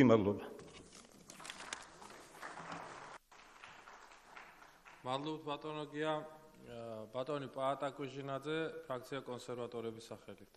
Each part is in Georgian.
მადლობა. მადლობთ ბატონო გია, ბატონი პაატა კუჟინაძე, ფრაქცია კონსერვატორების სახელით.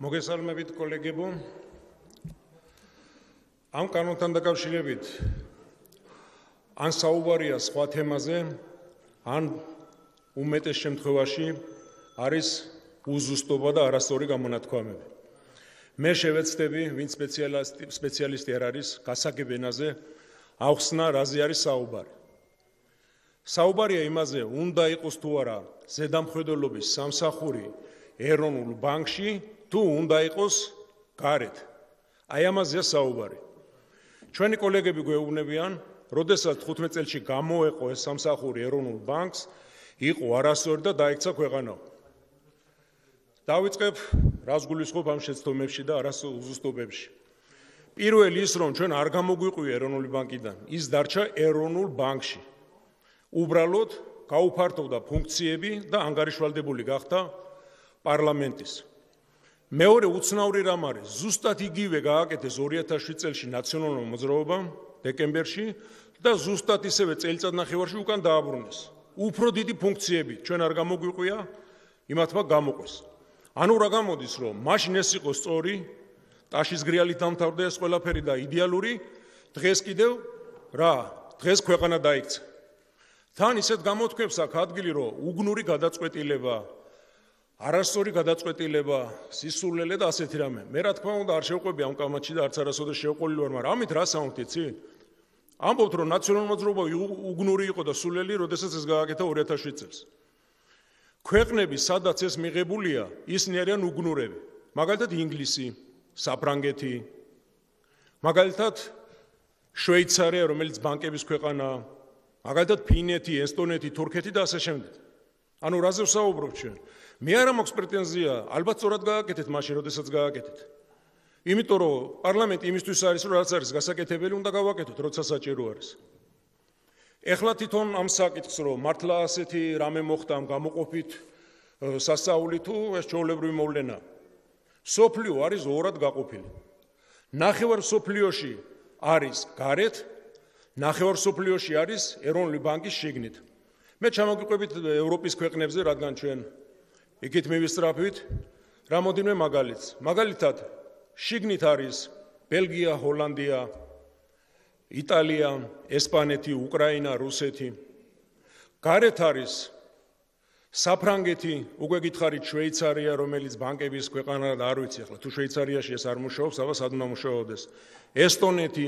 მოგესალმებით კოლეგებო. ამ კანონთან დაკავშირებით ან საუბარია სხვა თემაზე, ან უმეტეს შემთხვევაში არის უზუსტობა და არასწორი გამონათქვამები. მე შევეცდები, ვინც სპეციალისტი არ არის გასაგებ ენაზე, ახსნა რაზე არის საუბარი. საუბარია იმაზე, უნდა იყოს თუ არა ზედამხედველობის სამსახური ეროვნულ ბანკში, თუ უნდა იყოს გარეთ. აი ამაზეა საუბარი. ჩვენი კოლეგები გვეუბნებიან, როდესაც 15 წელში გამოეყო ეს სამსახური ეროვნულ ბანკს, იყო არასწორი და დაიქცა ქვეყანა. დავიწყებ, რას გულისხმობ ამ შეცდომებში და არასუზუსტობებში. პირველი ის, რომ ჩვენ არ გამოგვიყვია ეროვნული ბანკიდან, ის დარჩა ეროვნულ ბანკში. უბრალოდ გაუფართოვდა ფუნქციები და ანგარიშვალდებული გახდა პარლამენტის. მეორე უცნაური რამ არის, ზუსტად იგივე გააკეთეს 2007 წელში ნაციონალურმა მოძრაობამ დეკემბერში და ზუსტად ისევე წელიწადნახევარში უკან დააბრუნეს. უფრო დიდი ფუნქციები ჩვენ არ გამოგვიყვია, იმათმა გამოყვეს. ანუ რა გამოდის, რომ მაშინ ეს იყო სწორი, ტაშის გრიალით დამთავრდა ეს ყველაფერი და იდეალური, დღეს კიდევ დღეს ქვეყანა დაიქცა. თან ისეთ გამოთქვებს აქვს ადგილი, რომ უგნური გადაწყვეტილება, არასწორი გადაწყვეტილება, სისულელე და ასეთი რამე. მე რა თქმა უნდა არ შევყვები ამ კამათში და არც არასოდეს შევყოლილი ვარ, მაგრამ ამით რა საუნთიცი? ამბობთ, რომ ნაციონალურ მოძრაობა უგნური იყო და სულელი, როდესაც ეს გააკეთა 2007 წელს. ქვეყნები, სადაც ეს მიღებულია, ისინი არიან უგნურები. მაგალითად ინგლისი, საფრანგეთი, მაგალითად შვეიცარია, რომელიც ბანკების ქვეყანაა, მაგალითად ფინეთი, ესტონეთი, თურქეთი და ასე შემდეგ. ანუ რაზე ვსაუბრობ ჩვენ? მე არა მაქვს პრეტენზია, ალბათ სწორად გააკეთეთ მაშინ, როდესაც გააკეთეთ. იმიტომ რომ პარლამენტი იმისთვის არის, რომ რაც არის გასაკეთებელი, უნდა გავაკეთოთ, როცა საჭირო არის. ეხლა თვითონ ამ საკითხს, რომ მართლა ასეთი რამე მოხდა ამ გამოყოფით სასწაული თუ ეს ჩვეულებრივი მოვლენა. სოფლიო არის ორად გაყოფილი. ნახევარ სოფლიოში არის გარეთ, ნახევარ სოფლიოში არის ეროვნული ბანკის შიგნით. მე ჩამოგიყვებით ევროპის ქვეყნებზე, რადგან ჩვენ იქით მივისწრაფვით, რამოდენიმე მაგალითს. მაგალითად, შიგნით არის ბელგია, ჰოლანდია, იტალია, ესპანეთი, უკრაინა, რუსეთი. გარეთ არის საფრანგეთი, უკვე გითხარით შვეიცარია, რომელიც ბანკების ქვეყანა და არ ვიცი ახლა, თუ შვეიცარიაში ეს არ მუშაობს, აბა სად უნდა მუშაობდეს. ესტონეთი,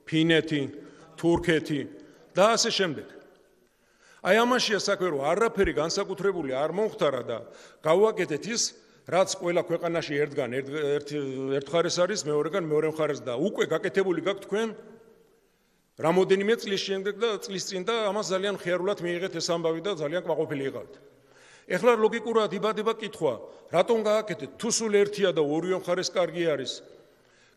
ფინეთი, თურქეთი და ასე შემდეგ. აი ამაშია საქმე, რომ არაფერი განსაკუთრებული არ მომხდარა და გავაკეთეთ ის, რაც ყველა ქვეყანაში ერთგან ერთ მხარეს არის, მეორეგან მეორე მხარეს და უკვე გაკეთებული გაქვთ თქვენ რამოდენიმე წლის შემდეგ და წლის წინ და ამას ძალიან მხიარულად მიიღეთ ეს ამბავი და ძალიან კმაყოფილი იყავით. ეხლა ლოგიკურად იბადება კითხვა, რატომ გააკეთეთ? თუ სულ ერთია და ორივე მხარეს კარგი არის,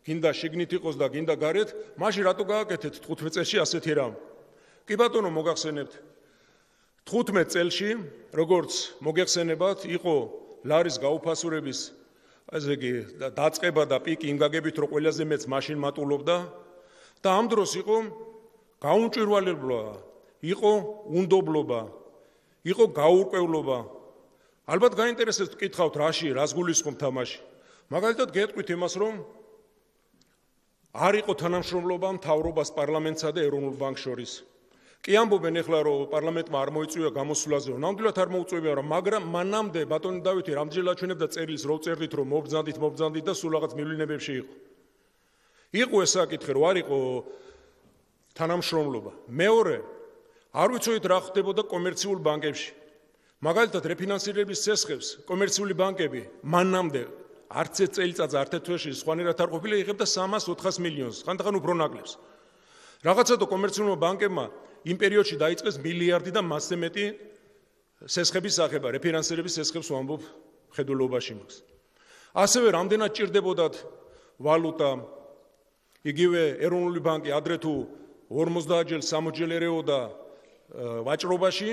გინდა შიგნით იყოს და გინდა გარეთ, მაშინ რატო გააკეთეთ 15 წელში ასეთი რამ? კი ბატონო, მოგახსენებთ 15 წელში, როგორც მოგეხსენებათ, იყო ლარის გაუფასურების დაწყება და პიკი იმ გაგებით, რომ ყველაზე მეც მაშინ მატულობდა და ამ დროს იყო გაუმჭვირვალება, იყო უნდობლობა, იყო გაურკვევლობა. ალბათ გაინტერესებს ვკითხავთ რას გულისხმობთ ამაში. მაგალითად გეტყვით იმას, რომ არ იყო თანამშრომლობა მთავრობას პარლამენტსა და ეროვნულ ბანკს შორის. კი ამბობენ ეხლა, რომ პარლამენტმა არ მოიწვია გამოსვლაზე, რომ ნამდვილად არ მოუწვევია, მაგრამ მანამდე ბატონი დავითი რამდენჯერ აჩვენებდა წერილს, რო წერდით, რომ მობრძანდით და სულ რაღაც მივლინებებში იყო. იყო ეს საკითხი, რომ არ იყო თანამშრომლობა. მეორე, არ ვიცოდით რა ხდებოდა კომერციულ ბანკებში. მაგალითად, რეფინანსირების ცესხებს კომერციული ბანკები მანამდე არც ერთ წელიწადს არც ერთ თვეში სხვანაირად არ ყოფილა იღებდა 300-400 მილიონს, ხანდახან უფრო ნაკლებს. რაღაცა და კომერციულმა ბანკებმა იმ პერიოდში დაიწყეს მილიარდი და მასზე მეტი სესხების აღება, რეფინანსირების სესხებს ვამბობ ხედულობაში მას. ასევე რამდენად ჭირდებოდათ ვალუტა, იგივე ეროვნული ბანკი ადრე თუ 50 ჯერ 60 ჯერ ერეოდა ვაჭრობაში,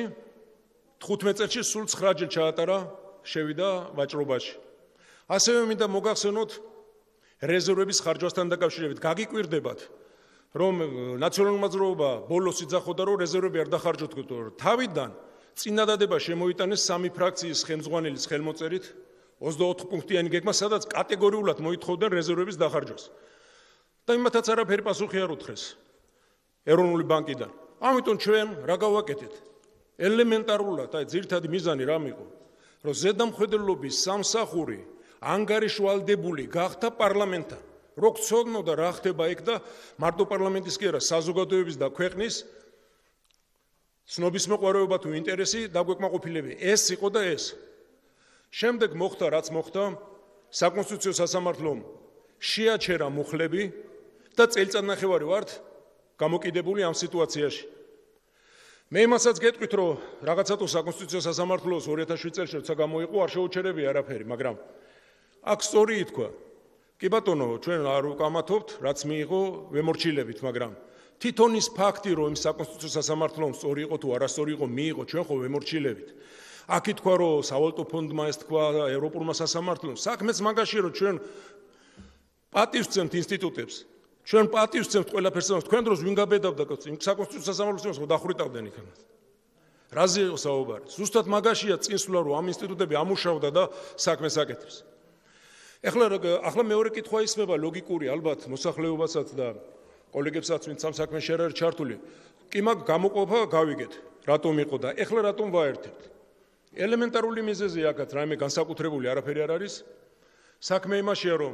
15 წელში სულ 9 ჯერ ჩაატარა, შევიდა ვაჭრობაში. ასევე მინდა მოგახსენოთ რეზერვების ხარჯვასთან დაკავშირებით, გაგიკვირდებათ, რომ ნაციონალურმა მოძრაობა ბოლოს იძახოდა, რომ რეზერვები არ დახარჯოთ, თავიდან წინადადება შემოიტანეს 3 ფრაქციის ხელმძღვანელის ხელმოწერით 24 პუნქტიანი გეგმა, სადაც კატეგორიულად მოითხოვდნენ რეზერვების დახარჯვას. და იმათაც არაფერი პასუხი არ უთხრეს ეროვნული ბანკიდან. ამიტომ ჩვენ რა გავაკეთეთ? ელემენტარულად, ძირითადი მიზანი რამ იყო? რომ ზედამხედველობის სამსახური ანგარიშვალდებული გახდა პარლამენტთან. რო გწოდნოდა რა ხდება იქ და მარტო პარლამენტის კი არა, საზოგადოების და ქვეყნის ცნობისმოყვარეობა თუ ინტერესი დაგვეკმაყოფილებია. ეს იყო და ეს. შემდეგ მოხდა რაც მოხდა, საკონსტიტუციო სასამართლომ შეაჩერა მუხლები და წელიწადნახევარი ვართ გამოკიდებული ამ სიტუაციაში. მე იმასაც გეტყვით, რომ რაღაცა თუ საკონსტიტუციო სასამართლოს 2007 წელს როცა გამოიყო, არ შეუჩერებია არაფერი, მაგრამ აქ სწორი ითქვა. კი ბატონო, ჩვენ არ ვკამათობთ, რაც მიიღო ვემორჩილებით, მაგრამ თვითონ ის ფაქტი, რომ საკონსტიტუციო სასამართლომ სწორი იყო თუ არასწორი იყო, მიიღო, ჩვენ ხო ვემორჩილებით. აქ ითქვა, რომ სავალუტო ფონდმა ეს თქვა ევროპულმა სასამართლომ. საქმეც მაგაში, რომ ჩვენ პატივს ვცემთ ინსტიტუტებს. ჩვენ პატივს ვცემთ ყველაფერს, თქვენ დროს ვინ გაბედავდა საკონსტიტუციო სასამართლოს რომ დახვრიტავდნენ იქ. რაზე იყო საუბარი? ზუსტად მაგაშია წინსვლა, რომ ამ ინსტიტუტები ამუშავდა და საქმეს აკეთებს. ახლა მეორე კითხვა ისმება ლოგიკური, ალბათ მოსახლეობასაც და კოლეგებსაც, ვინც ამ საქმეში არ არის ჩართული. კი მაგ გამოყოფა გავიგეთ, რატომ იყო და ახლა რატომ ვაერთებთ? ელემენტარული მიზეზი აქაც რაიმე განსაკუთრებული არაფერი არ არის. საქმე იმაშია, რომ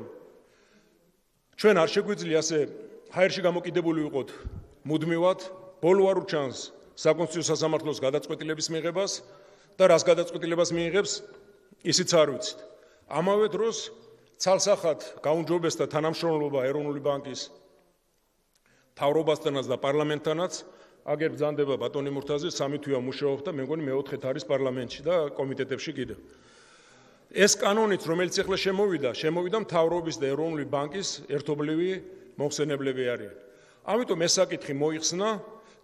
ჩვენ არ შეგვიძლია ასე ჰაერში გამოკიდებული ვიყოთ მუდმივად, ბოლო არ უჩანს საკონსტიტუციო სასამართლოს გადაწყვეტილების მიღებას და რას გადაწყვეტილებას მიიღებს, ისიც არ ვიცით. ამავე დროს ცალსახად გაუმჯობესდა თანამშრომლობა ეროვნული ბანკის მთავრობასთანაც და პარლამენტთანაც. აგერ ბრძანდება ბატონი მურთაზი 3 თვეა მუშაობს და მე მგონი მე-4-ით არის პარლამენტში და კომიტეტებში კიდევ. ეს კანონიც, რომელიც ახლა შემოვიდა მთავრობის და ეროვნული ბანკის ერთობლივი მოხსენებლები არიან. ამიტომ ეს საკითხი მოიხსნა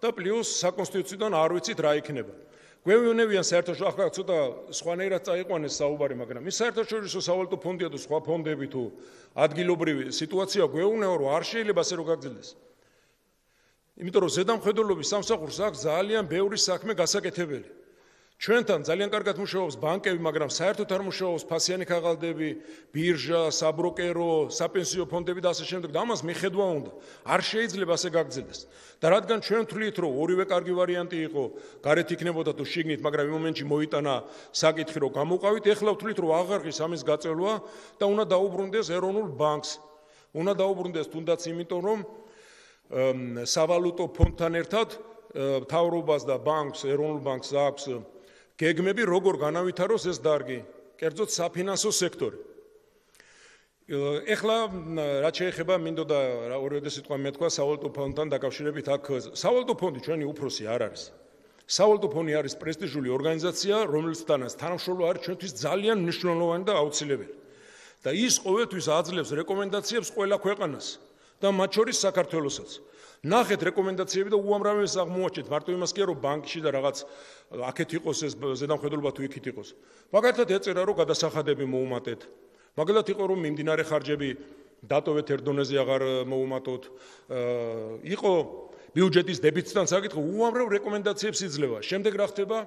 და პლუს საკონსტიტუციიდან არ ვიცით რა იქნება. გვეუბნებიან საერთაშორისო, ახლა ცოტა სხვანაირად წაიყვანეს საუბარი, მაგრამ ის საერთაშორისო სავალუტო ფონდია თუ სხვა ფონდები თუ ადგილობრივი სიტუაცია გვეუბნება, რომ არ შეიძლება ასე რომ გაგრძელდეს. იმიტომ რომ ზედამხედველობის სამსახურს აქვს ძალიან ბევრი საქმე გასაკეთებელი. ჩვენთან ძალიან კარგად მუშაობს ბანკები, მაგრამ საერთოდ არ მუშაობს ფასიანი ქაღალდები, ბირჟა, საბროკერო, საპენსიო ფონდები და ასე შემდეგ და ამას მიხედვა უნდა. არ შეიძლება ასე გაგრძელდეს. და რადგან ჩვენ ვთვლით, რომ ორივე კარგი ვარიანტი იყო, გარეთ იქნებოდა თუ შიგნით, მაგრამ იმ მომენტში მოიტანა საკითხი, რომ გამოვყავით, ეხლა ვთვლით, რომ აღარ ღირს ამის გაწელვა და უნდა დაუბრუნდეს ეროვნულ ბანკს. უნდა დაუბრუნდეს თუნდაც იმიტომ, რომ სავალუტო ფონდთან ერთად მთავრობას და ბანკს, ეროვნულ ბანკს აქვს გეგმები, როგორ განავითაროს ეს დარგი, კერძოდ საფინანსო სექტორი. ეხლა რაც შეეხება მინდოდა ორივე სიტყვა მეთქვა სავალუტო ფონდთან დაკავშირებით, აქ სავალუტო ფონდი ჩვენი უფროსი არ არის. სავალუტო ფონდი არის პრესტიჟული ორგანიზაცია, რომელთანაც თანამშრომლობა არის ჩვენთვის ძალიან მნიშვნელოვანი და აუცილებელი. და ის ყოველთვის აძლევს რეკომენდაციებს ყველა ქვეყანას და მათ შორის საქართველოსაც. ნახეთ რეკომენდაციები და უამრავეს აღმოაჩენთ, მარტო იმას კი არა, რომ ბანკში და რაღაც აქეთ იყოს ეს ზედამხედველობა თუ იქით იყოს. მაგალითად ეწერა, რომ გადასახადები მოუმატეთ. მაგალითად იყო, რომ მიმდინარე ხარჯები დატოვეთ ერთ დონეზე აღარ მოუმატოთ. იყო ბიუჯეტის დეფიციტთან საკითხი, უამრავ რეკომენდაციებს იძლევა. შემდეგ რა ხდება?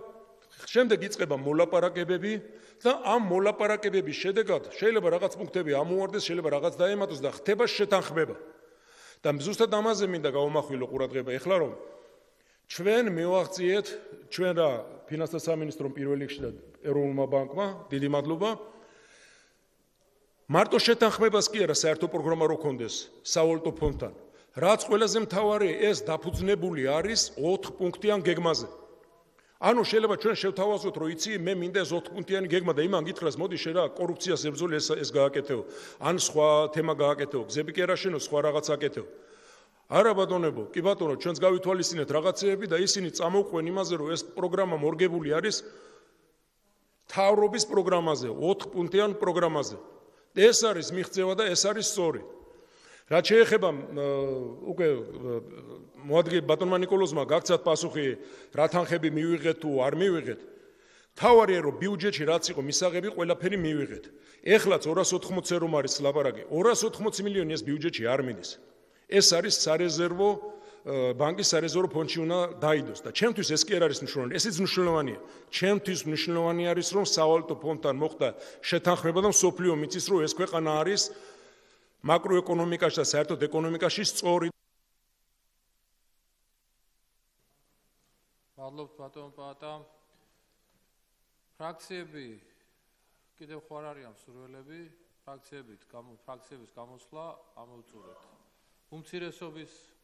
შემდეგ იწყება მოლაპარაკებები და ამ მოლაპარაკებების შედეგად შეიძლება რაღაც პუნქტები ამოუვარდეს, შეიძლება რაღაც დაემატოს და ხდება შეთანხმება. და ზუსტად ამაზე მინდა გავამახვილო ყურადღება ეხლა, რომ ჩვენ მივაღწიეთ, ჩვენ რა ფინანსთა სამინისტრომ პირველ რიგში და ეროვნულმა ბანკმა, დიდი მადლობა. მარტო შეთანხმებას კი არა, საერთო პროგრამა რო ქონდეს სავალუტო ფონდთან. რაც ყველაზე მთავარი, ეს დაფუძნებული არის 4 პუნქტიან გეგმაზე. ანუ შეიძლება ჩვენ შევთავაზოთ, რომ იცი, მე მინდა ეს 4 პუნქტიანი გეგმა და იმან გითხრას, მოდი შე რა კორუფციას ებრძოლი ეს გააკეთეო, ან სხვა თემა გააკეთეო, გზები კი არა შენო, სხვა რაღაც აკეთეო. არა ბატონებო, კი ბატონო, ჩვენს გავითვალისწინეთ რაღაცეები და ისინი წამოვყვენ იმაზე, რომ ეს პროგრამა მორგებული არის მთავრობის პროგრამაზე, 4 პუნქტიან პროგრამაზე. ეს არის მიღწევა და ეს არის სწორი. რაც შეეხება უკვე მოადგილე ბატონმა ნიკოლოზმა გაგცათ პასუხი რა თანხები მივიღეთ თუ არ მივიღეთ. თავარია რომ ბიუჯეტში რაც იყო მისაღები ყველაფერი მივიღეთ. ეხლაც 280-ზე რომ არის ლაპარაკი, 280 მილიონი ეს ბიუჯეტში არ მიდის. ეს არის სარეზერვო ბანკის სარეზერვო ფონდში უნდა დაიდოს და ჩემთვის ეს კი არ არის მნიშვნელოვანი, ესეც მნიშვნელოვანია. ჩემთვის მნიშვნელოვანი არის რომ სავალუტო ფონდთან მოხდა შეთანხმება და მსოფლიო მიცის რომ ეს ქვეყანა არის მაკროეკონომიკაში და საერთოდ ეკონომიკაში სწორი. მადლობთ ბატონ პაატა. ფრაქციები კიდევ ხარ არიან მსურველები, ფრაქციების გამოსვლა ამოვწურეთ. უმცირესობის